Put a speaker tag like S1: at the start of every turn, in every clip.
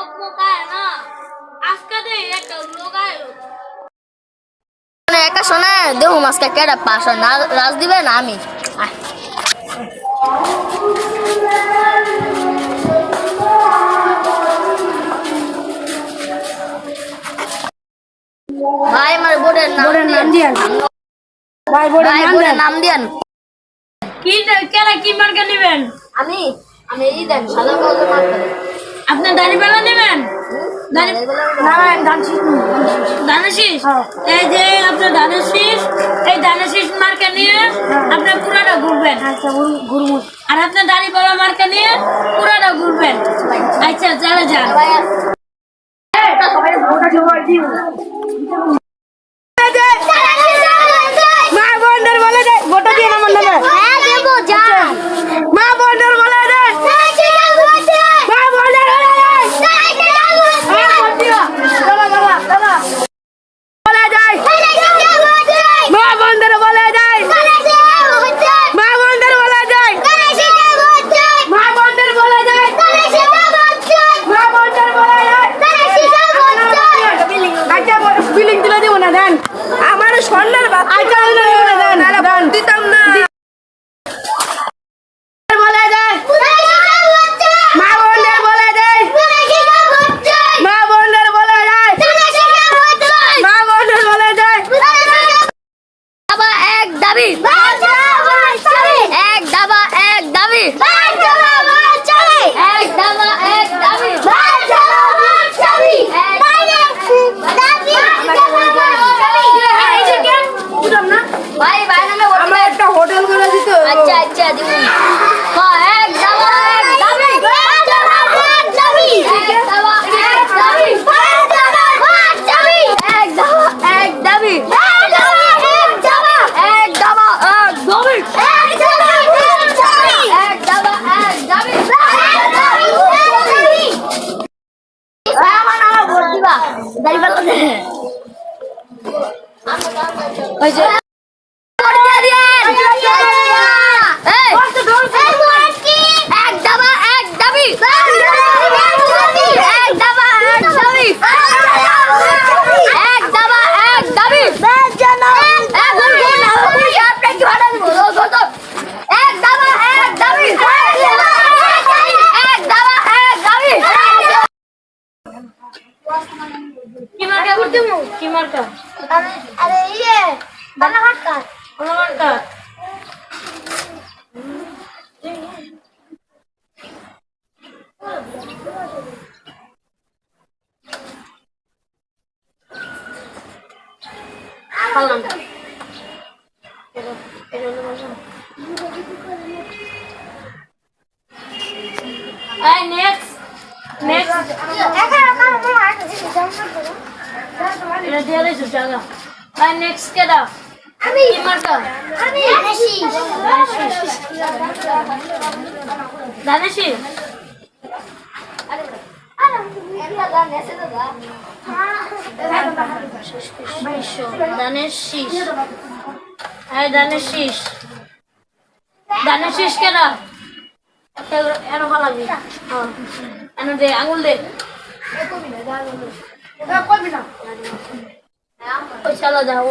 S1: লোক মুখায় না আজকে দে একটা লোক আইলো
S2: একা শোনা দেহু মাছকে কেডা পাশ না রাজ দিবে না আমি ভাই আমার বোর্ডের নাম দিয়েন
S1: ভাই
S2: বোর্ডের নাম দিয়েন
S1: কি কেরা কি মার্কা নেবেন
S2: আমি আমি এই দেন সাদা কালো মার্কা
S1: আপনি দাড়িপাল্লা নেবেন দানাশিস এই যে আপনার দানাশিস এই দানাশিস মার্কা নিয়ে আপনার পুরাটা ঘুরবেন আর আপনার দাড়িপাল্লা মার্কা নিয়ে পুরাটা ঘুরবেন আচ্ছা চলে যান
S3: মা বোনদের বলে দে ভোট দিয়ে আমার নামে
S2: হ্যাঁ দেব যা
S3: মা বোনদের বলে দে মা বোনদের বলে দে মা বোনদের বলে যাই মা বোনদের বলে যাই মা বোনদের বলে যাই মা বোনদের বলে যাই আচ্ছা বিলিং দিলে দিব না দেন আমার স্বর্ণের আচ্ছা দেন দিতাম না বলে যায় মা বোনদের বলে যায় মা বোনদের বলে যায় মা বোনদের বলে যায়
S2: দাবা এক দাবি এক দাবা এক দাবি এক দাবা এক দাবি ভাই ভাই নামে
S3: আমরা একটা হোটেল করে দিত
S2: আচ্ছা আচ্ছা দিব এক দাবা এক দাবি এক দাবা এক দাবি এক দাবা এক দাবি এক দাবা এক দাবি এক দাবা এক দাবি আমার নামে ভোট দিবা দাঁড়িপাল্লা দে ওই যে ভোট দিয়ে দিয়েন এই এক দাবা এক দাবি এক দাবা এক দাবি এক দাবা এক দাবি এক দাবা এক দাবি এক দাবা এক দাবি
S1: কি মার্কা করতে কি মার্কা
S2: আরে ইয়ে বানাঘাটকা
S1: কোন মার্কা
S2: পালাম
S1: এই নেক্সট এটা দিয়ে দিছো জায়গা এই নেক্সট কেডা
S2: আমি
S1: কি মার্কা দানেশি দানেশিস এই দানেশিস দানেশিস কেডা এনো ভালো লাগবে এনো দে আঙুল দে ওই চলো যাও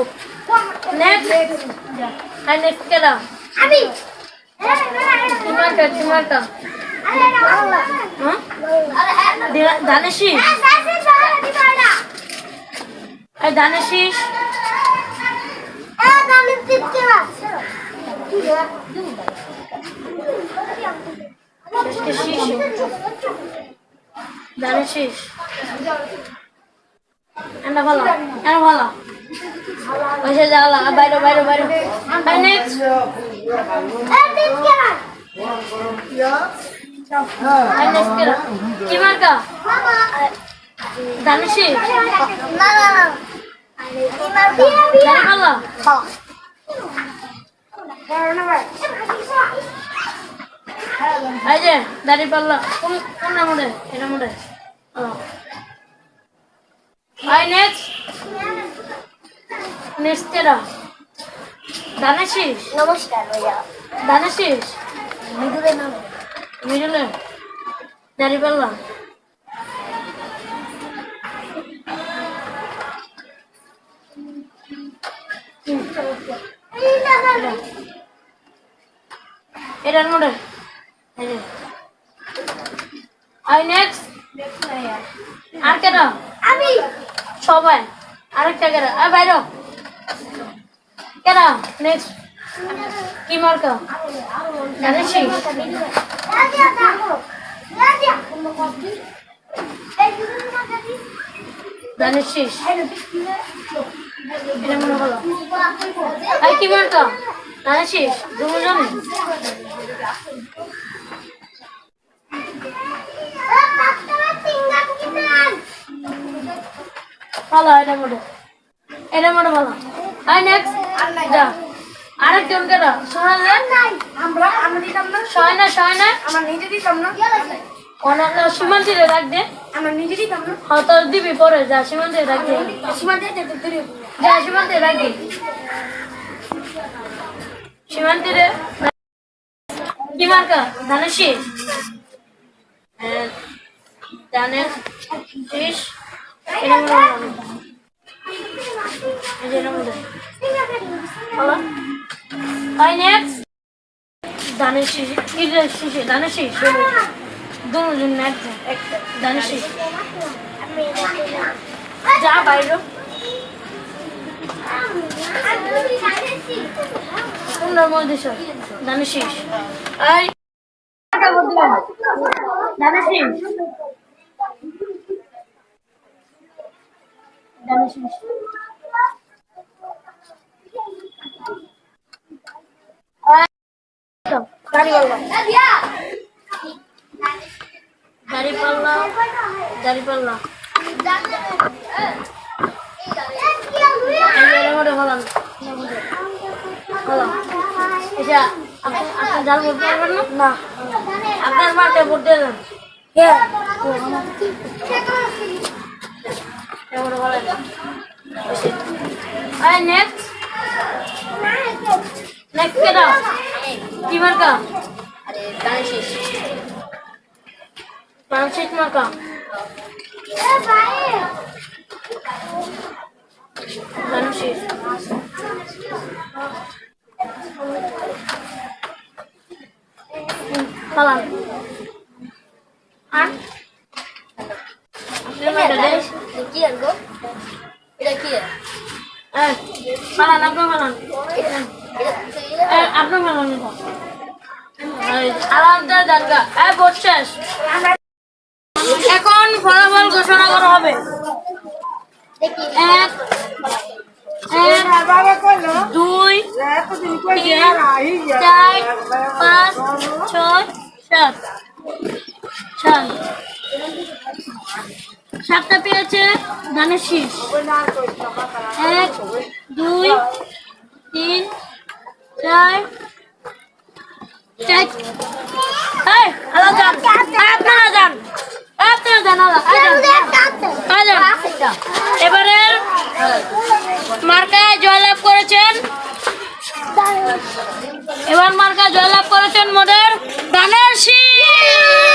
S1: নেক্সট হাই নেক্সট কেডা
S2: আমি
S1: চিমারটা দানেশি এই দানেশিস দানেশিস এন্ড ভালো ওই যে যাওয়া বাইরে হাই নেক্সট হাই নেক্সট কেডা কি মার্কা দানেশি দাঁড়ি পাল্লা এই যে দাঁড়ি পাল্লা কোন মোড়ে এটা মোড়ে হাই নেক্সট নেক্সট কেডা দানেশিস
S2: নমস্কার ভাইয়া
S1: দানেশিস
S2: মিদুরের নাম
S1: মিডলে দাঁড়ি পাল্লা এটার মডেল এই যে আই নেক্সট আর কেন
S2: আমি
S1: সবাই আরেকটা কেন আর বাইরো কেন নেক্সট কি মার্কা জানিস
S2: রাজিয়া দেখো রাজিয়া এই দুটো মাঝে
S1: জানিস এটা মনে হলো আর কি মার্কা জানিস দুজন ভালো এটা মনে ভালো আই নেক্সট যা আরেকজন কেন শোনা যায়
S3: আমরা দিতাম না
S1: শয় না
S3: আমার নিজে দিতাম না
S1: অনেক সীমান্তিরে রাখ দে
S3: আমার নিজে দিতাম না
S1: হ্যাঁ তোর দিবি পরে যা সীমান্তিরে রাখ দে
S3: সীমা দিয়ে দেখতে দেরি
S1: যা সীমান্তিরে রাখ দে সীমান্তিরে কি মার্কা ধানের শীষ ধানের শীষ এটা মনে হয় এই যে এটা মনে হয় হলো আই নেক্সট ধানের শীষ কি শীষ ধানের শীষ দুজন একটা ধানের শীষ যা বাইরে সুন্দর মধ্যে ধানের শীষ আই ধানের শীষ ধানের শীষ দাড়িপাল্লা আপনার জাল বলতে পারবেন না আপনার মাঠে ভোট দিয়ে দেন নেক্সট কেটা কি মার্কা ফ্রান্সিস মার্কা ফ্রান্সিস পালান আর
S2: কি আর গো এটা কি
S1: পালান আপনার পালান আপনার পালান আলাদা জায়গা ভোট শেষ এখন ফলাফল ঘোষণা করা হবে এক দুই তিন চার পাঁচ ছয় সাত সাতটা পেয়েছে ধানের শীষ এক দুই তিন চার এবারে মার্কায় জয়লাভ করেছেন মোদের ধানের শীষ।